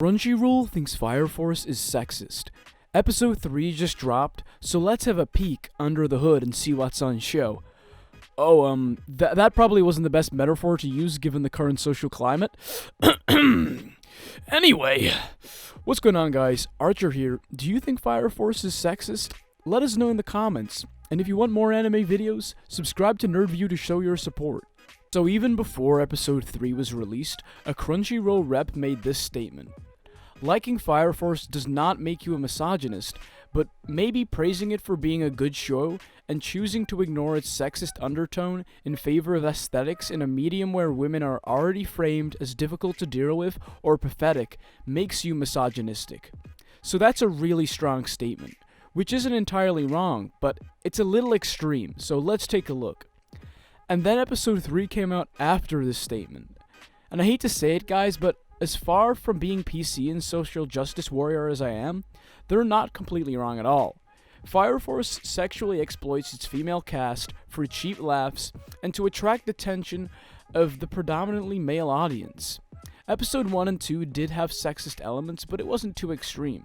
Crunchyroll thinks Fire Force is sexist. Episode 3 just dropped, so let's have a peek under the hood and see what's on show. That probably wasn't the best metaphor to use given the current social climate. Anyway, what's going on, guys? Archer here. Do you think Fire Force is sexist? Let us know in the comments. And if you want more anime videos, subscribe to NerdView to show your support. So even before episode 3 was released, a Crunchyroll rep made this statement. Liking Fire Force does not make you a misogynist, but maybe praising it for being a good show and choosing to ignore its sexist undertone in favor of aesthetics in a medium where women are already framed as difficult to deal with or pathetic makes you misogynistic. So that's a really strong statement, which isn't entirely wrong, but it's a little extreme, so let's take a look. And then episode 3 came out after this statement. And I hate to say it, guys, but as far from being PC and social justice warrior as I am, they're not completely wrong at all. Fire Force sexually exploits its female cast for cheap laughs and to attract the attention of the predominantly male audience. Episode 1 and 2 did have sexist elements, but it wasn't too extreme.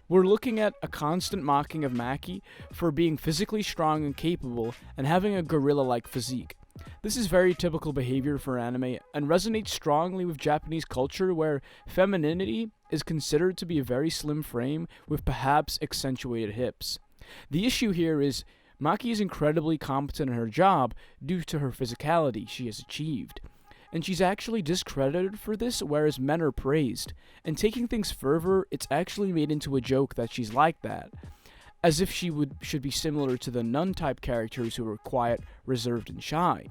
We're looking at a constant mocking of Maki for being physically strong and capable and having a gorilla-like physique. This is very typical behavior for anime and resonates strongly with Japanese culture where femininity is considered to be a very slim frame with perhaps accentuated hips. The issue here is Maki is incredibly competent in her job due to her physicality she has achieved. And she's actually discredited for this, whereas men are praised. And taking things further, it's actually made into a joke that she's like that, as if she should be similar to the nun-type characters who are quiet, reserved, and shy.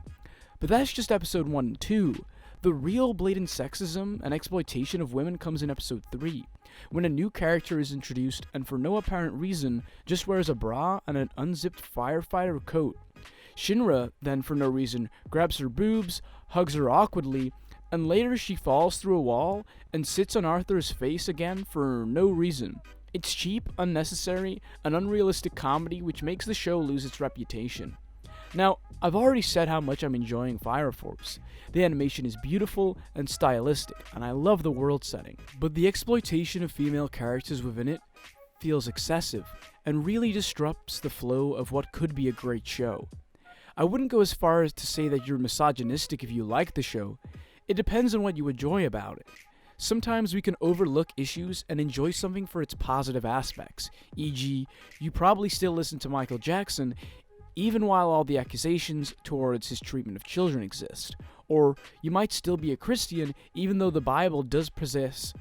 But that's just episode 1 and 2. The real blatant sexism and exploitation of women comes in episode 3, when a new character is introduced and for no apparent reason just wears a bra and an unzipped firefighter coat. Shinra then for no reason grabs her boobs, hugs her awkwardly, and later she falls through a wall and sits on Arthur's face again for no reason. It's cheap, unnecessary, and unrealistic comedy which makes the show lose its reputation. Now, I've already said how much I'm enjoying Fire Force. The animation is beautiful and stylistic, and I love the world setting. But the exploitation of female characters within it feels excessive, and really disrupts the flow of what could be a great show. I wouldn't go as far as to say that you're misogynistic if you like the show. It depends on what you enjoy about it. Sometimes we can overlook issues and enjoy something for its positive aspects, e.g., you probably still listen to Michael Jackson even while all the accusations towards his treatment of children exist. Or you might still be a Christian even though the Bible does possess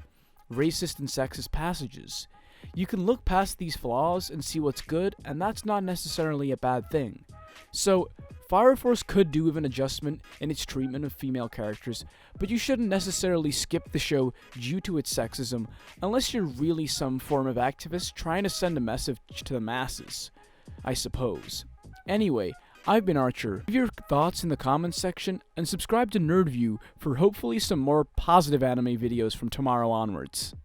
racist and sexist passages. You can look past these flaws and see what's good, and that's not necessarily a bad thing. So, Fire Force could do with an adjustment in its treatment of female characters, but you shouldn't necessarily skip the show due to its sexism unless you're really some form of activist trying to send a message to the masses, I suppose. Anyway, I've been Archer. Leave your thoughts in the comments section and subscribe to NerdView for hopefully some more positive anime videos from tomorrow onwards.